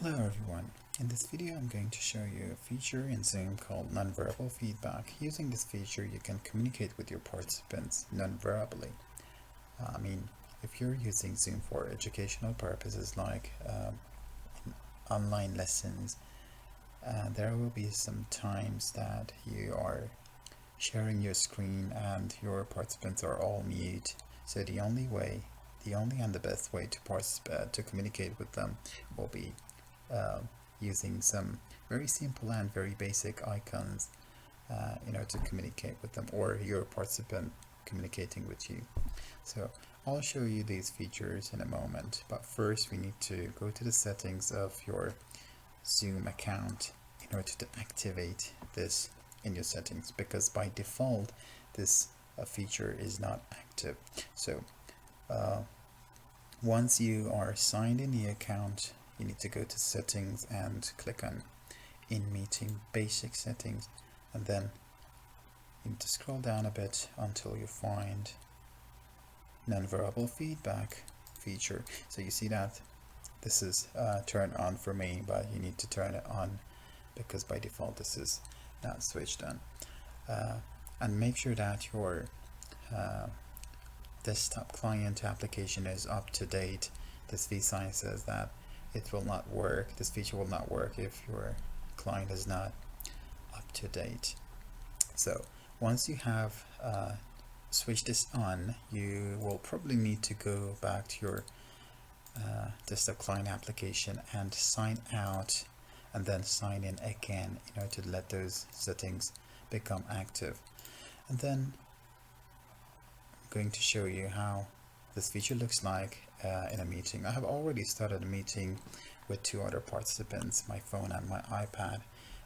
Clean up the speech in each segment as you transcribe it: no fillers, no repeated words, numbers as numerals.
Hello everyone. In this video I'm going to show you a feature in Zoom called nonverbal feedback. Using this feature you can communicate with your participants non-verbally. If you're using Zoom for educational purposes like online lessons, there will be some times that you are sharing your screen and your participants are all mute. So the only and the best way to communicate with them will be using some very simple and very basic icons to communicate with them, or your participant communicating with you. So I'll show you these features in a moment, but first we need to go to the settings of your Zoom account in order to activate this in your settings, because by default this feature is not active. So once you are signed in the account, you need to go to settings and click on in meeting basic settings, and then you need to scroll down a bit until you find nonverbal feedback feature. So you see that this is turned on for me, but you need to turn it on because by default this is not switched on. And make sure that your desktop client application is up to date. This sign says that it will not work, this feature will not work if your client is not up to date. So once you have switched this on, you will probably need to go back to your desktop client application and sign out and then sign in again in order to let those settings become active. And then I'm going to show you how this feature looks like in a meeting. I have already started a meeting with two other participants, my phone and my iPad.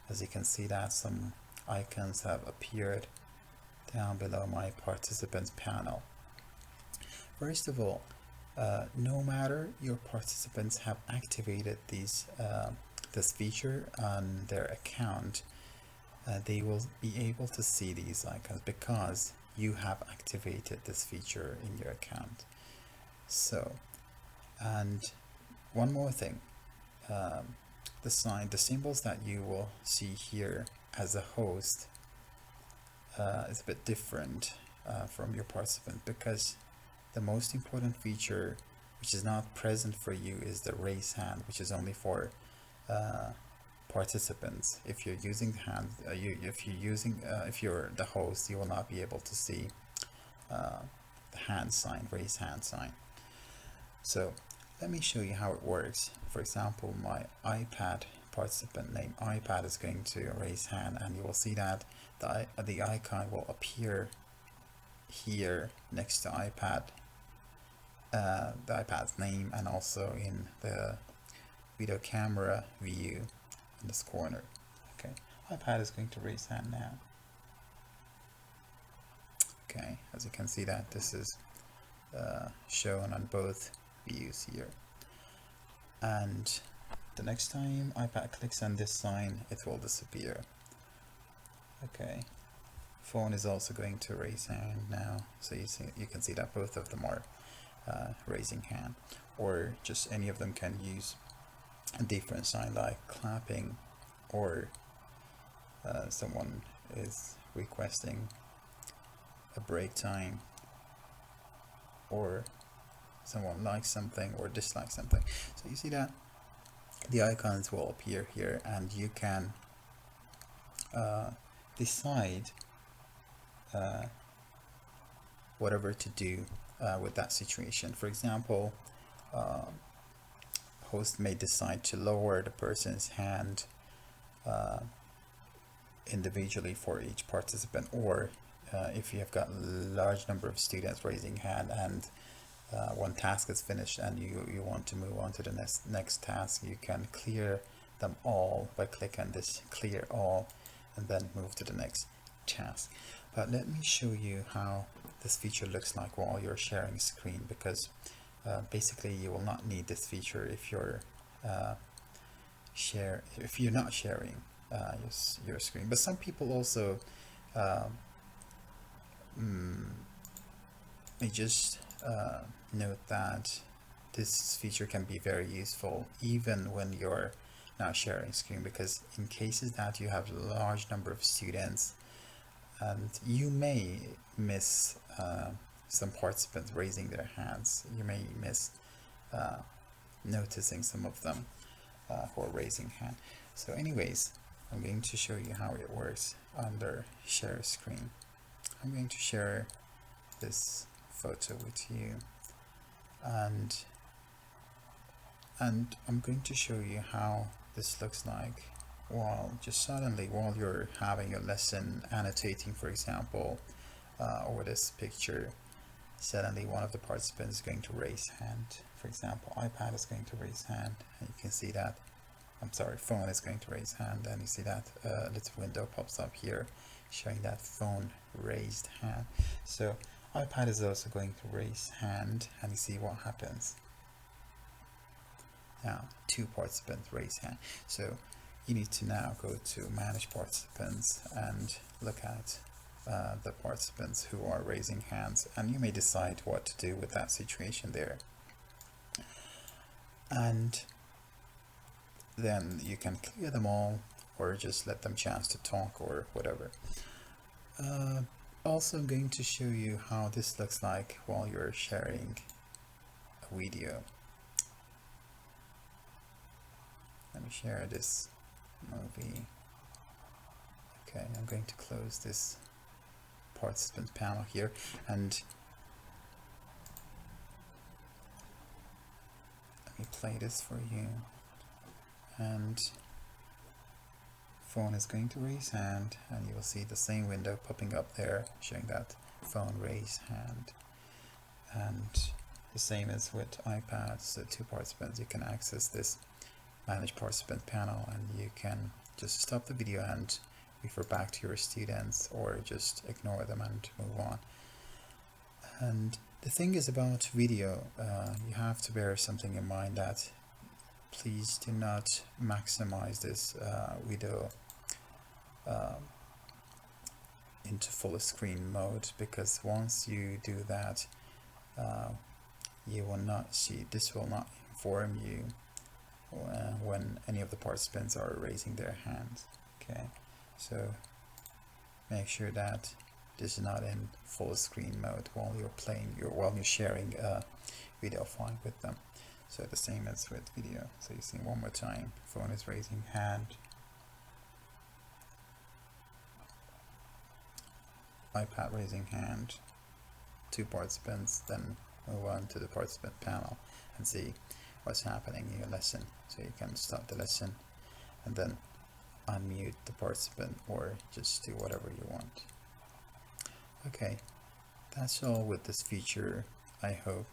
As you can see that some icons have appeared down below my participants panel. First of all, no matter your participants have activated this feature on their account, they will be able to see these icons because you have activated this feature in your account. So, and one more thing, the symbols that you will see here as a host is a bit different from your participant, because the most important feature which is not present for you is the raise hand, which is only for participants. If you're using hand, if you're the host, you will not be able to see the hand sign, raise hand sign. So let me show you how it works. For example, my iPad participant name iPad is going to raise hand, and you will see that the icon will appear here next to iPad, the iPad's name, and also in the video camera view in this corner. Okay, iPad is going to raise hand now. Okay, as you can see that this is shown on both views here, and the next time iPad clicks on this sign, it will disappear. Okay, phone is also going to raise hand now, so you can see that both of them are raising hand, or just any of them can use a different sign like clapping, or someone is requesting a break time, or someone likes something or dislikes something. So you see that the icons will appear here, and you can decide whatever to do with that situation. For example, host may decide to lower the person's hand individually for each participant, or if you have got a large number of students raising hand and one task is finished and you want to move on to the next task, you can clear them all by clicking this clear all and then move to the next task. But let me show you how this feature looks like while you're sharing screen, because basically you will not need this feature if you're not sharing your screen. But some people also may just note that this feature can be very useful even when you're not sharing screen, because in cases that you have a large number of students and you may miss some participants raising their hands, you may miss noticing some of them who are raising hand. So anyways, I'm going to show you how it works under share screen. I'm going to share this photo with you, and I'm going to show you how this looks like while you're having your lesson annotating, for example, over this picture. Suddenly one of the participants is going to raise hand. For example, iPad is going to raise hand, and you can see that, phone is going to raise hand, and you see that little window pops up here showing that phone raised hand. So iPad is also going to raise hand, and you see what happens. Now 2 participants raise hand. So you need to now go to manage participants and look at the participants who are raising hands, and you may decide what to do with that situation there. And then you can clear them all or just let them chance to talk or whatever. Also, I'm going to show you how this looks like while you're sharing a video. Let me share this movie. Okay, I'm going to close this participant panel here, and let me play this for you. And phone is going to raise hand, and you will see the same window popping up there showing that phone raise hand. And the same as with iPad, so 2 participants, you can access this manage participant panel, and you can just stop the video and refer back to your students or just ignore them and move on. And the thing is about video, you have to bear something in mind, that please do not maximize this video into full screen mode, because once you do that, you will not see, this will not inform you when any of the participants are raising their hands. Okay, so make sure that this is not in full screen mode while you're sharing a video file with them. So the same as with video. So you see one more time, phone is raising hand, iPad raising hand, 2 participants, then move on to the participant panel and see what's happening in your lesson. So you can stop the lesson and then unmute the participant or just do whatever you want. Okay, that's all with this feature. I hope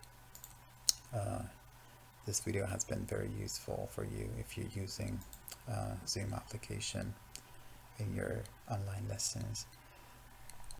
this video has been very useful for you if you're using Zoom application in your online lessons.